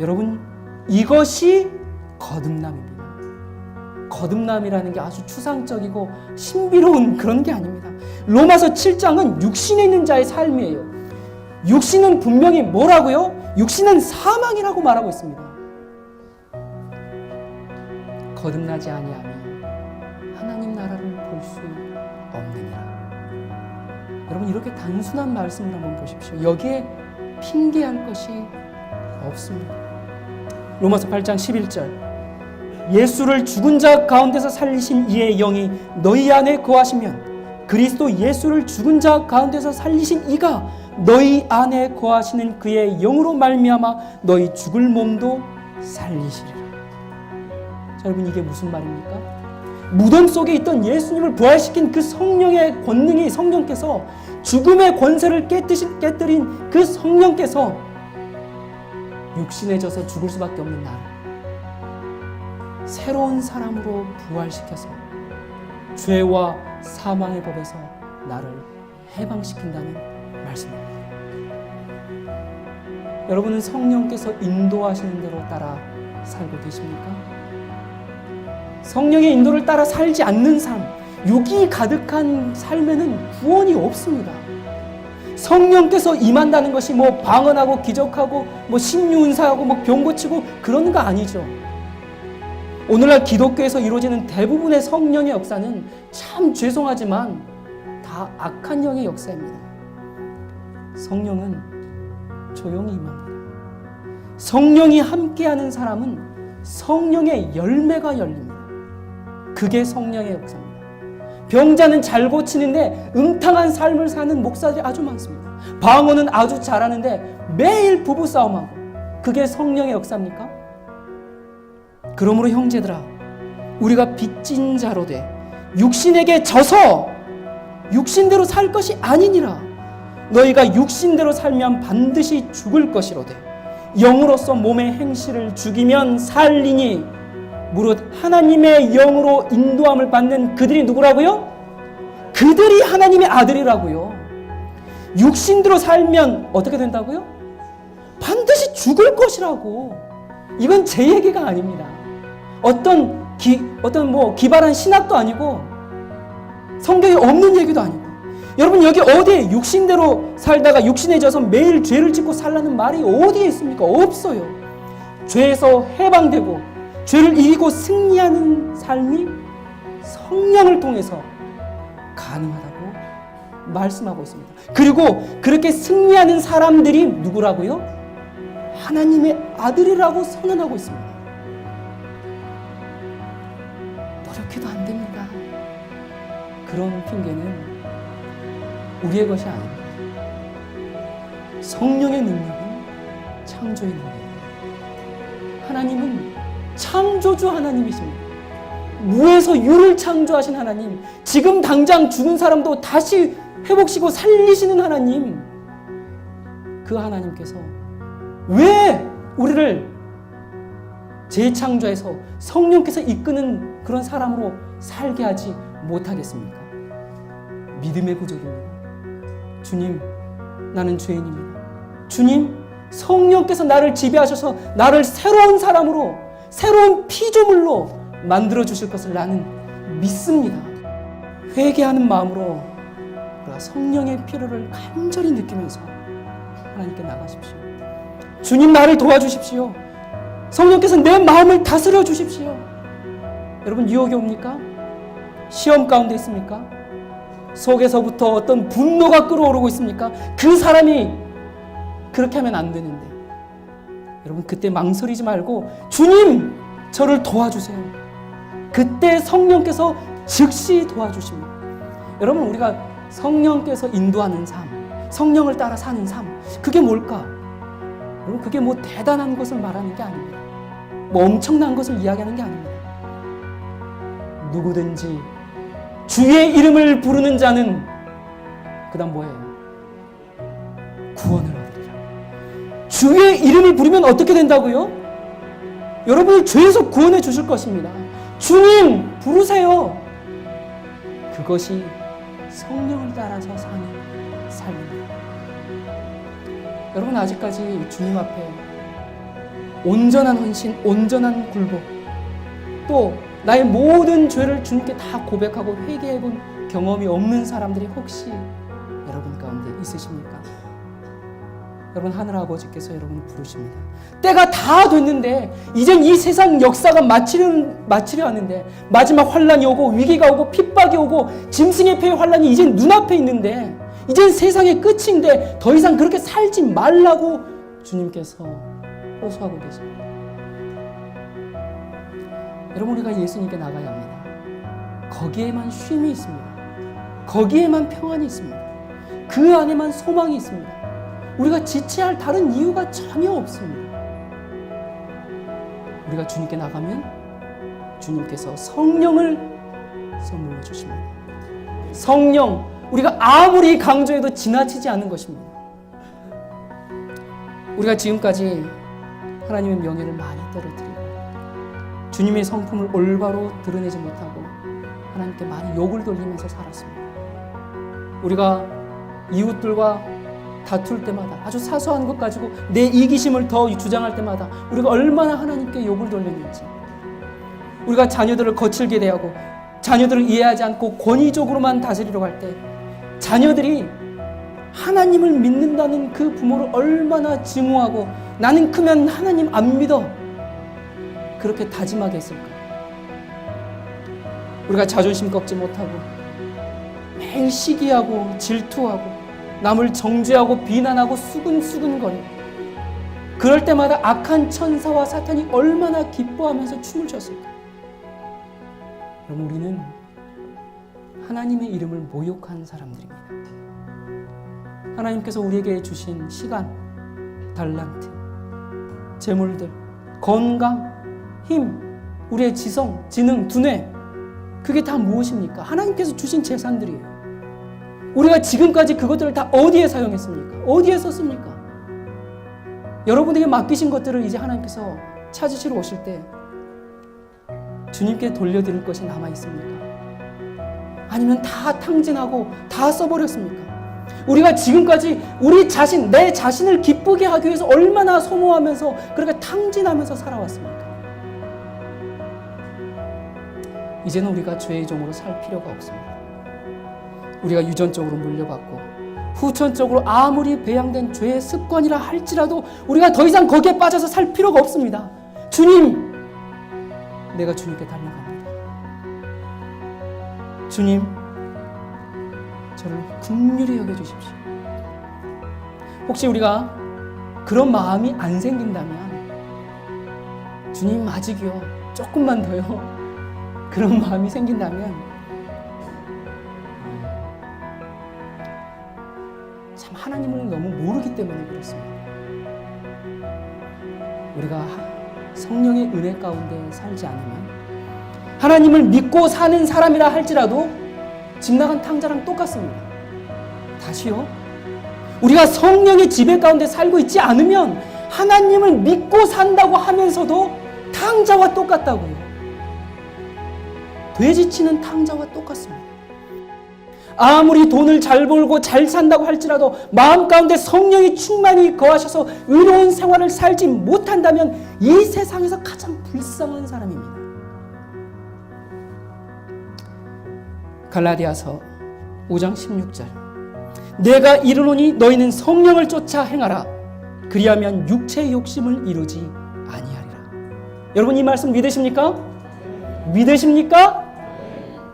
여러분, 이것이 거듭남입니다. 거듭남이라는 게 아주 추상적이고 신비로운 그런 게 아닙니다. 로마서 7장은 육신에 있는 자의 삶이에요. 육신은 분명히 뭐라고요? 육신은 사망이라고 말하고 있습니다. 거듭나지 아니하면 하나님 나라를 볼 수 없느니라. 여러분, 이렇게 단순한 말씀을 한번 보십시오. 여기에 핑계할 것이 없습니다. 로마서 8장 11절, 예수를 죽은 자 가운데서 살리신 이의 영이 너희 안에 거하시면 그리스도 예수를 죽은 자 가운데서 살리신 이가 너희 안에 거하시는 그의 영으로 말미암아 너희 죽을 몸도 살리시리라. 자, 여러분, 이게 무슨 말입니까? 무덤 속에 있던 예수님을 부활시킨 그 성령의 권능이, 성령께서 죽음의 권세를 깨뜨린 그 성령께서 육신에 져서 죽을 수밖에 없는 나를 새로운 사람으로 부활시켜서 죄와 사망의 법에서 나를 해방시킨다는 말씀입니다. 여러분은 성령께서 인도하시는 대로 따라 살고 계십니까? 성령의 인도를 따라 살지 않는 삶, 육이 가득한 삶에는 구원이 없습니다. 성령께서 임한다는 것이 뭐 방언하고 기적하고 뭐 신유은사하고 뭐 병 고치고 그러는 거 아니죠. 오늘날 기독교에서 이루어지는 대부분의 성령의 역사는 참 죄송하지만 다 악한 영의 역사입니다. 성령은 조용히 임합니다. 성령이 함께하는 사람은 성령의 열매가 열립니다. 그게 성령의 역사입니다. 병자는 잘 고치는데 음탕한 삶을 사는 목사들이 아주 많습니다. 방언은 아주 잘하는데 매일 부부싸움하고, 그게 성령의 역사입니까? 그러므로 형제들아, 우리가 빚진 자로 돼 육신에게 져서 육신대로 살 것이 아니니라. 너희가 육신대로 살면 반드시 죽을 것이로되 영으로서 몸의 행실을 죽이면 살리니 무릇 하나님의 영으로 인도함을 받는 그들이 누구라고요? 그들이 하나님의 아들이라고요. 육신대로 살면 어떻게 된다고요? 반드시 죽을 것이라고. 이건 제 얘기가 아닙니다. 어떤 기발한 신학도 아니고 성경에 없는 얘기도 아니고. 여러분, 여기 어디에 육신대로 살다가 육신에 져서 매일 죄를 짓고 살라는 말이 어디에 있습니까? 없어요. 죄에서 해방되고 죄를 이기고 승리하는 삶이 성령을 통해서 가능하다고 말씀하고 있습니다. 그리고 그렇게 승리하는 사람들이 누구라고요? 하나님의 아들이라고 선언하고 있습니다. 노력해도 안 됩니다. 그런 핑계는 우리의 것이 아닙니다. 성령의 능력은 창조의 능력입니다. 하나님은 창조주 하나님이십니다. 무에서 유를 창조하신 하나님, 지금 당장 죽은 사람도 다시 회복시키고 살리시는 하나님, 그 하나님께서 왜 우리를 재창조해서 성령께서 이끄는 그런 사람으로 살게 하지 못하겠습니까? 믿음의 부족입니다. 주님, 나는 죄인입니다. 주님, 성령께서 나를 지배하셔서 나를 새로운 사람으로, 새로운 피조물로 만들어 주실 것을 나는 믿습니다. 회개하는 마음으로 우리가 성령의 필요를 간절히 느끼면서 하나님께 나가십시오. 주님, 나를 도와주십시오. 성령께서 내 마음을 다스려 주십시오. 여러분, 유혹이 옵니까? 시험 가운데 있습니까? 속에서부터 어떤 분노가 끓어오르고 있습니까? 그 사람이 그렇게 하면 안 되는데. 여러분, 그때 망설이지 말고 주님, 저를 도와주세요. 그때 성령께서 즉시 도와주십니다. 여러분, 우리가 성령께서 인도하는 삶, 성령을 따라 사는 삶, 그게 뭘까? 여러분, 그게 뭐 대단한 것을 말하는 게 아닙니다. 뭐 엄청난 것을 이야기하는 게 아닙니다. 누구든지 주의 이름을 부르는 자는 그 다음 뭐예요? 구원을 얻으리라. 주의 이름을 부르면 어떻게 된다고요? 여러분을 죄에서 구원해 주실 것입니다. 주님 부르세요. 그것이 성령을 따라서 사는 삶입니다. 여러분, 아직까지 주님 앞에 온전한 헌신, 온전한 굴복, 또 나의 모든 죄를 주님께 다 고백하고 회개해본 경험이 없는 사람들이 혹시 여러분 가운데 있으십니까? 여러분, 하늘아버지께서 여러분을 부르십니다. 때가 다 됐는데, 이젠 이 세상 역사가 마치려 하는데, 마지막 환란이 오고 위기가 오고 핍박이 오고 짐승의 폐의 환란이 이젠 눈앞에 있는데, 이젠 세상의 끝인데 더 이상 그렇게 살지 말라고 주님께서 호소하고 계십니다. 여러분, 우리가 예수님께 나가야 합니다. 거기에만 쉼이 있습니다. 거기에만 평안이 있습니다. 그 안에만 소망이 있습니다. 우리가 지체할 다른 이유가 전혀 없습니다. 우리가 주님께 나가면 주님께서 성령을 선물로 주십니다. 성령, 우리가 아무리 강조해도 지나치지 않는 것입니다. 우리가 지금까지 하나님의 명예를 많이 떨어뜨리고 주님의 성품을 올바로 드러내지 못하고 하나님께 많이 욕을 돌리면서 살았습니다. 우리가 이웃들과 다툴 때마다, 아주 사소한 것 가지고 내 이기심을 더 주장할 때마다 우리가 얼마나 하나님께 욕을 돌렸는지, 우리가 자녀들을 거칠게 대하고 자녀들을 이해하지 않고 권위적으로만 다스리려고 할 때 자녀들이 하나님을 믿는다는 그 부모를 얼마나 증오하고 나는 크면 하나님 안 믿어 그렇게 다짐하게 했을까? 우리가 자존심 꺾지 못하고 매일 시기하고 질투하고 남을 정죄하고 비난하고 수근수근거리고, 그럴 때마다 악한 천사와 사탄이 얼마나 기뻐하면서 춤을 췄을까? 그럼 우리는 하나님의 이름을 모욕한 사람들입니다. 하나님께서 우리에게 주신 시간, 달란트, 재물들, 건강, 힘, 우리의 지성, 지능, 두뇌, 그게 다 무엇입니까? 하나님께서 주신 재산들이에요. 우리가 지금까지 그것들을 다 어디에 사용했습니까? 어디에 썼습니까? 여러분에게 맡기신 것들을 이제 하나님께서 찾으시러 오실 때 주님께 돌려드릴 것이 남아 있습니까? 아니면 다 탕진하고 다 써버렸습니까? 우리가 지금까지 우리 자신, 내 자신을 기쁘게 하기 위해서 얼마나 소모하면서 그렇게 탕진하면서 살아왔습니까? 이제는 우리가 죄의 종으로 살 필요가 없습니다. 우리가 유전적으로 물려받고 후천적으로 아무리 배양된 죄의 습관이라 할지라도 우리가 더 이상 거기에 빠져서 살 필요가 없습니다. 주님, 내가 주님께 달려갑니다. 주님, 저를 긍휼히 여겨주십시오. 혹시 우리가 그런 마음이 안 생긴다면, 주님 아직이요, 조금만 더요, 그런 마음이 생긴다면 참 하나님을 너무 모르기 때문에 그렇습니다. 우리가 성령의 은혜 가운데 살지 않으면, 하나님을 믿고 사는 사람이라 할지라도 집 나간 탕자랑 똑같습니다. 다시요, 우리가 성령의 지배 가운데 살고 있지 않으면 하나님을 믿고 산다고 하면서도 탕자와 똑같다고요. 돼지치는 탕자와 똑같습니다. 아무리 돈을 잘 벌고 잘 산다고 할지라도 마음 가운데 성령이 충만히 거하셔서 의로운 생활을 살지 못한다면 이 세상에서 가장 불쌍한 사람입니다. 갈라디아서 5장 16절, 내가 이르노니 너희는 성령을 쫓아 행하라. 그리하면 육체의 욕심을 이루지 아니하리라. 여러분, 이 말씀 믿으십니까? 믿으십니까?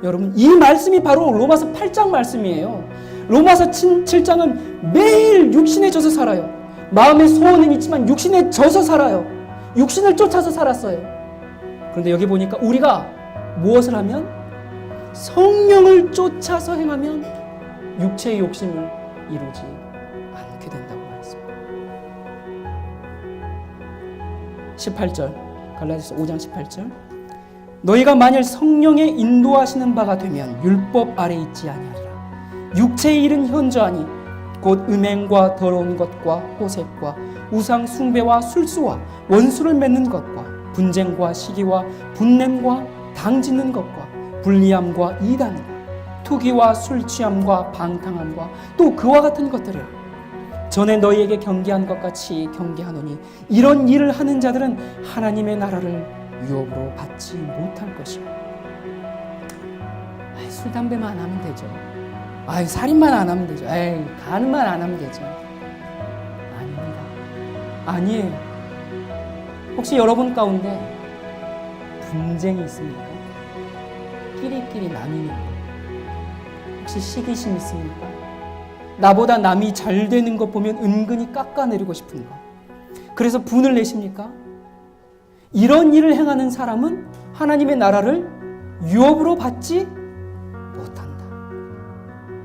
여러분, 이 말씀이 바로 로마서 8장 말씀이에요. 로마서 7장은 매일 육신에 져서 살아요. 마음의 소원은 있지만 육신에 져서 살아요. 육신을 쫓아서 살았어요. 그런데 여기 보니까 우리가 무엇을 하면? 성령을 쫓아서 행하면 육체의 욕심을 이루지 않게 된다고 말했습니다. 18절, 갈라디아서 5장 18절, 너희가 만일 성령의 인도하시는 바가 되면 율법 아래 있지 아니하리라. 육체의 일은 현저하니 곧 음행과 더러운 것과 호색과 우상 숭배와 술수와 원수를 맺는 것과 분쟁과 시기와 분냄과 당짓는 것과 불리함과 이단과 투기와 술 취함과 방탕함과 또 그와 같은 것들이라. 전에 너희에게 경계한 것 같이 경계하노니 이런 일을 하는 자들은 하나님의 나라를 유업으로 받지 못할 것이요. 술 담배만 안 하면 되죠. 살인만 안 하면 되죠. 간만 안 하면 되죠. 아닙니다. 아니에요. 혹시 여러분 가운데 분쟁이 있습니까? 끼리끼리 나뉘는 것. 혹시 시기심 있습니까? 나보다 남이 잘 되는 것 보면 은근히 깎아내리고 싶은 것. 그래서 분을 내십니까? 이런 일을 행하는 사람은 하나님의 나라를 유업으로 받지 못한다.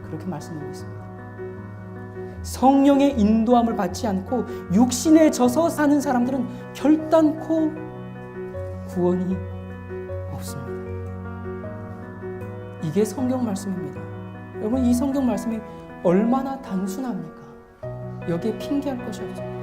그렇게 말씀하고 있습니다. 성령의 인도함을 받지 않고 육신에 져서 사는 사람들은 결단코 구원이 없습니다. 이게 성경 말씀입니다. 여러분, 이 성경 말씀이 얼마나 단순합니까? 여기에 핑계할 것이 없습니다.